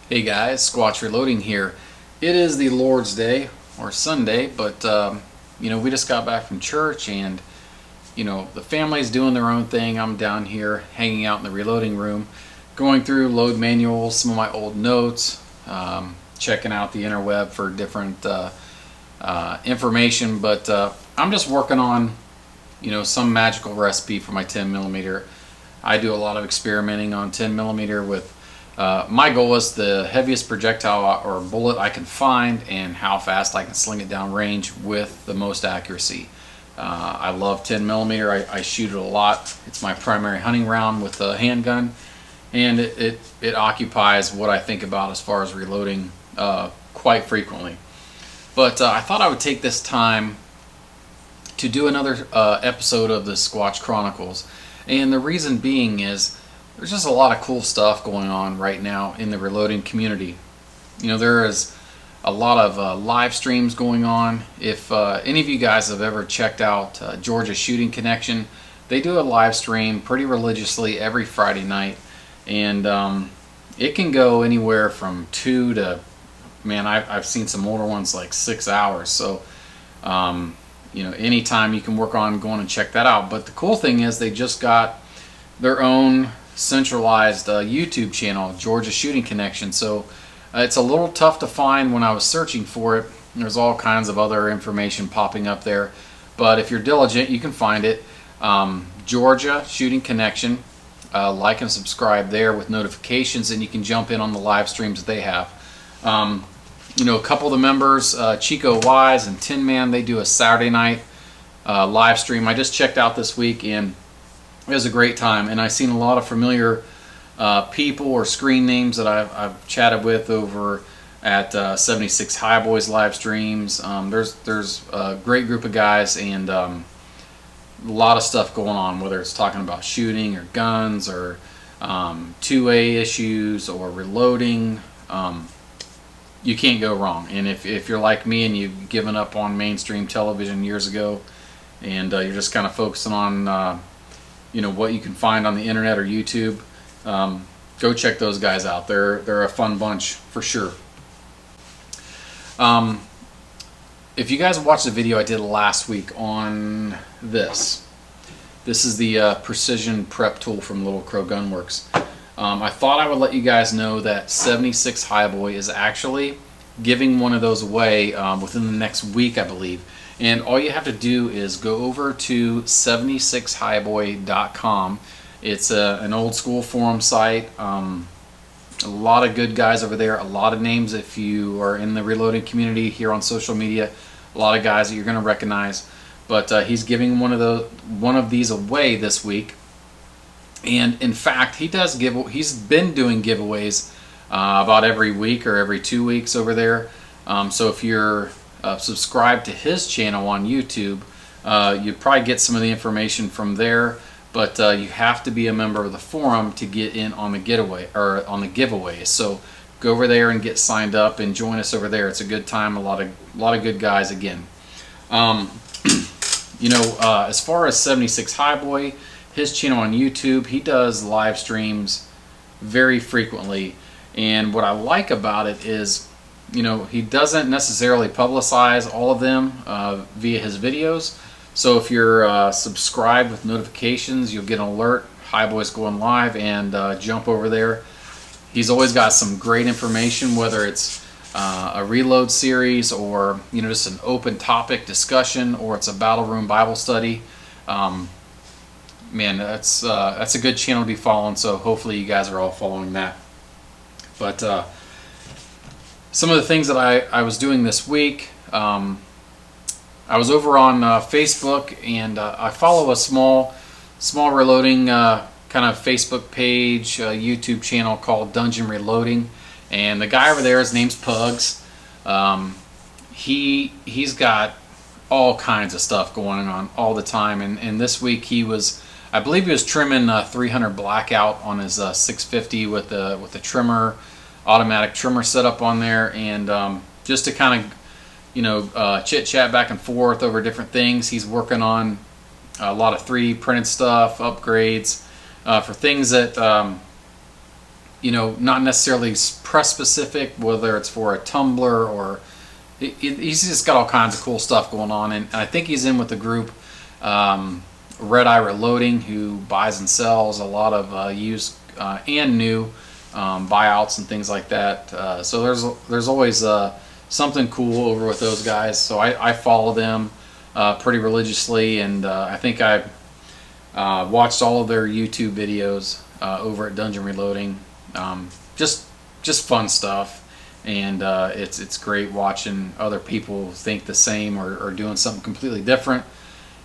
Hey guys, Squatch Reloading here. It is the Lord's Day, or Sunday, but we just got back from church and the family's doing their own thing. I'm down here hanging out in the reloading room, going through load manuals, some of my old notes, checking out the interweb for different information, but I'm just working on some magical recipe for my 10 millimeter. I do a lot of experimenting on 10 millimeter with my goal is the heaviest projectile or bullet I can find and how fast I can sling it down range with the most accuracy. I love 10 millimeter. I shoot it a lot. It's my primary hunting round with a handgun, and it occupies what I think about as far as reloading quite frequently. But I thought I would take this time to do another episode of the Squatch Chronicles, and the reason being is there's just a lot of cool stuff going on right now in the reloading community. There is a lot of live streams going on. If any of you guys have ever checked out Georgia Shooting Connection, they do a live stream pretty religiously every Friday night, and it can go anywhere from 2 to, man, I've seen some older ones like 6 hours. So anytime you can work on going and check that out. But the cool thing is they just got their own centralized YouTube channel, Georgia Shooting Connection. So it's a little tough to find when I was searching for it. There's all kinds of other information popping up there, but if you're diligent, you can find it. Georgia Shooting Connection. Like and subscribe there with notifications, and you can jump in on the live streams that they have. A couple of the members, Chico Wise and Tin Man, they do a Saturday night live stream. I just checked out this week, and it was a great time, and I've seen a lot of familiar people or screen names that I've chatted with over at 76 High Boys live streams. There's a great group of guys, and a lot of stuff going on, whether it's talking about shooting or guns or 2A issues or reloading. You can't go wrong. And if you're like me and you've given up on mainstream television years ago, and you're just kind of focusing on what you can find on the internet or YouTube, go check those guys out. They're a fun bunch for sure. If you guys watched the video I did last week on this is the precision prep tool from Little Crow Gunworks. I thought I would let you guys know that 76 Highboy is actually giving one of those away within the next week, I believe. And all you have to do is go over to 76highboy.com. It's an old school forum site. A lot of good guys over there, a lot of names if you are in the reloading community here on social media, a lot of guys that you're going to recognize. But he's giving one of these away this week. And in fact, he's been doing giveaways about every week or every 2 weeks over there. So if you're subscribe to his channel on YouTube, you'd probably get some of the information from there, but you have to be a member of the forum to get in on the getaway or on the giveaways. So go over there and get signed up and join us over there. It's a good time. A lot of good guys again. As far as 76 Highboy, his channel on YouTube, he does live streams very frequently, and what I like about it is he doesn't necessarily publicize all of them via his videos. So if you're subscribed with notifications, you'll get an alert, Highboy's going live, and jump over there. He's always got some great information, whether it's a reload series or just an open topic discussion, or it's a battle room Bible study. Man, that's a good channel to be following, so hopefully you guys are all following that. But some of the things that I was doing this week, I was over on Facebook, and I follow a small reloading kind of Facebook page, YouTube channel called Dungeon Reloading, and the guy over there, his name's Pugs. He's got all kinds of stuff going on all the time, and this week I believe he was trimming 300 blackout on his 650 with the trimmer, automatic trimmer setup on there, and just to kind of chit chat back and forth over different things. He's working on a lot of 3D printed stuff, upgrades for things that not necessarily press specific, whether it's for a tumbler or he's just got all kinds of cool stuff going on. And I think he's in with the group Red Eye Reloading, who buys and sells a lot of used and new buyouts and things like that. So there's always something cool over with those guys. So I follow them pretty religiously, and I think I watched all of their YouTube videos over at Dungeon Reloading. Just fun stuff, and it's great watching other people think the same or doing something completely different.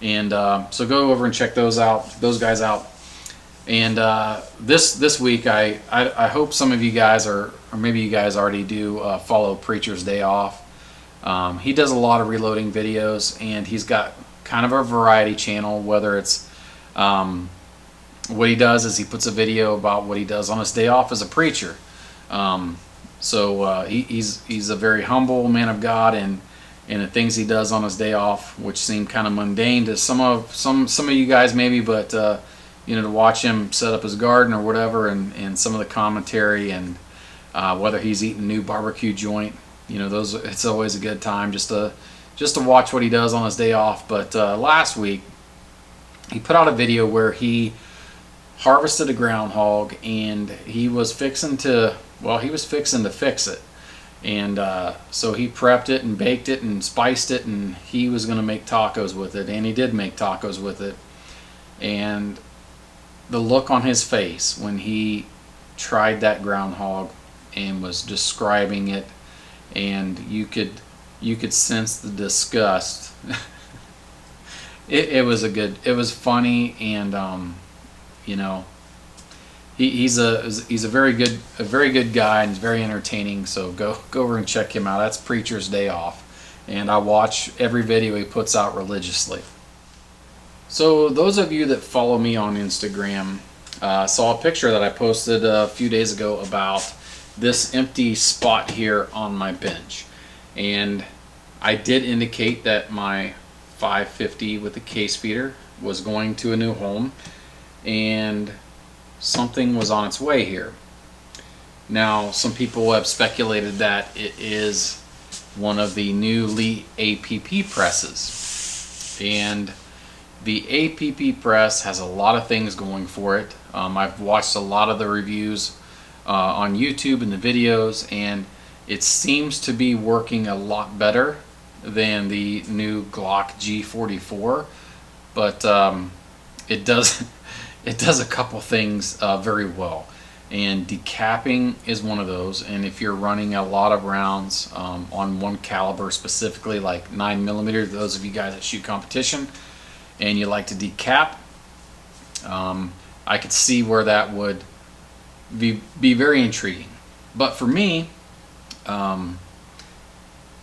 And so go over and check those guys out. And this week, I hope some of you guys or maybe you guys already do follow Preacher's Day Off. He does a lot of reloading videos, and he's got kind of a variety channel. Whether it's what he does is he puts a video about what he does on his day off as a preacher. He's a very humble man of God, and the things he does on his day off, which seem kind of mundane to some of you guys maybe, but to watch him set up his garden or whatever, and some of the commentary, and whether he's eating a new barbecue joint, it's always a good time just to watch what he does on his day off. But last week he put out a video where he harvested a groundhog, and he was fixing to fix it. And so he prepped it and baked it and spiced it, and he was going to make tacos with it, and he did make tacos with it. And the look on his face when he tried that groundhog and was describing it, and you could sense the disgust. It was funny, and he's a very good guy, and he's very entertaining. So go over and check him out. That's Preacher's Day Off, and I watch every video he puts out religiously. So those of you that follow me on Instagram saw a picture that I posted a few days ago about this empty spot here on my bench, and I did indicate that my 550 with the case feeder was going to a new home, and something was on its way here. Now, some people have speculated that it is one of the new Lee APB presses, and the APB Press has a lot of things going for it. I've watched a lot of the reviews on YouTube and the videos, and it seems to be working a lot better than the new Glock G44, but it does a couple things very well, and decapping is one of those. And if you're running a lot of rounds on one caliber, specifically like 9mm, those of you guys that shoot competition and you like to decap, I could see where that would be very intriguing. But for me, my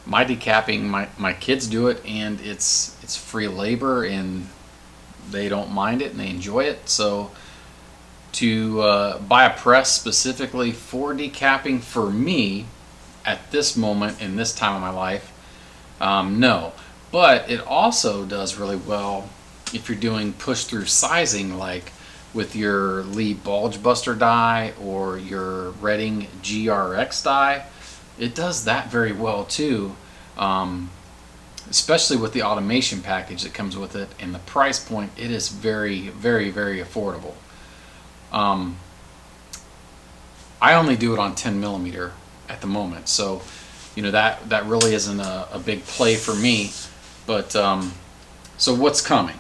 decapping, my kids do it, and it's free labor, and they don't mind it and they enjoy it. So to buy a press specifically for decapping for me at this moment in this time of my life, no. But it also does really well if you're doing push through sizing, like with your Lee Bulge Buster die or your Redding GRX die. It does that very well too, especially with the automation package that comes with it, and the price point. It is very, very, very affordable. I only do it on 10mm at the moment, so that really isn't a big play for me. But so what's coming?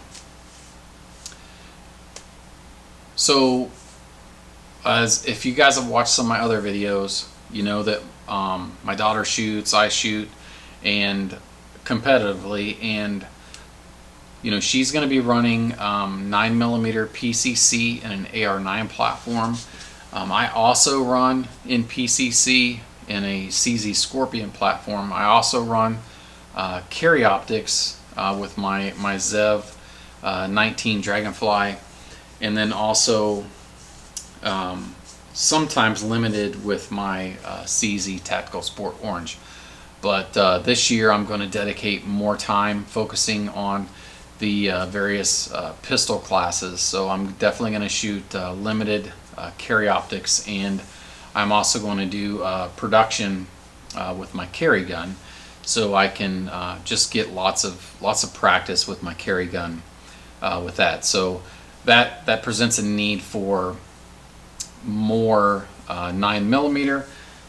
So as if you guys have watched some of my other videos, you know that my daughter shoots, I shoot, and competitively, and she's going to be running 9mm PCC and an AR9 platform. I also run in PCC in a CZ Scorpion platform. I also run carry optics with my Zev 19 Dragonfly, and then also sometimes limited with my CZ Tactical Sport Orange. But this year I'm going to dedicate more time focusing on the various pistol classes. So I'm definitely going to shoot limited carry optics, and I'm also going to do production with my carry gun, so I can just get lots of practice with my carry gun with that. So that presents a need for more 9mm,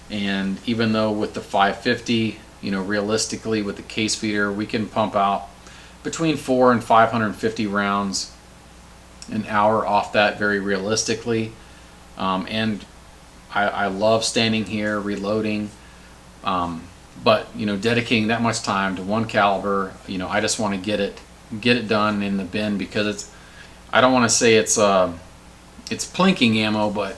and even though with the 550, realistically with the case feeder, we can pump out between 400 and 550 rounds an hour off that very realistically. And I love standing here reloading, but dedicating that much time to one caliber, I just want to get it done in the bin, because I don't want to say it's plinking ammo, but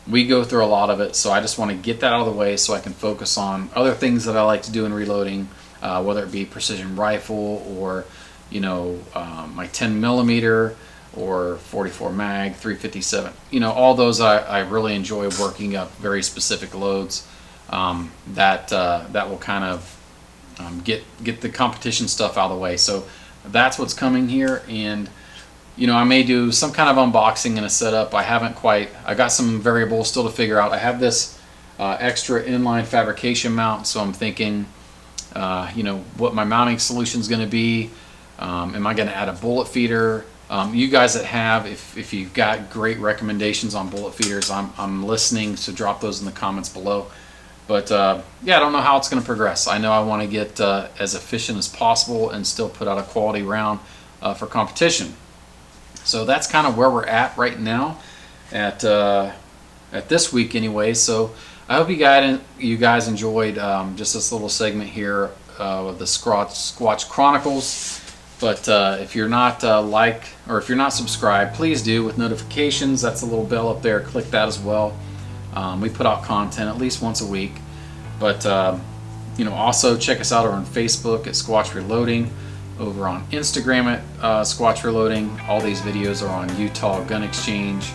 we go through a lot of it, so I just want to get that out of the way so I can focus on other things that I like to do in reloading, whether it be precision rifle or my 10mm or 44 mag, 357. All those I really enjoy working up very specific loads that will kind of get the competition stuff out of the way. So that's what's coming here, and I may do some kind of unboxing and a setup. I got some variables still to figure out. I have this extra inline fabrication mount, so I'm thinking what my mounting solution is going to be. Am I going to add a bullet feeder? You guys that have, if you've got great recommendations on bullet feeders, I'm listening, so drop those in the comments below. But yeah, I don't know how it's going to progress. I know I want to get as efficient as possible and still put out a quality round for competition. So that's kind of where we're at right now at this week anyway. So I hope you guys enjoyed just this little segment here of the Squatch Chronicles. But if you're not if you're not subscribed, please do, with notifications. That's a little bell up there. Click that as well. We put out content at least once a week. But also check us out over on Facebook at Squatch Reloading, over on Instagram at Squatch Reloading. All these videos are on Utah Gun Exchange,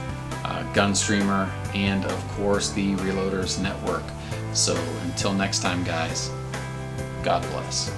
Gunstreamer, and of course the Reloaders Network. So until next time, guys, God bless.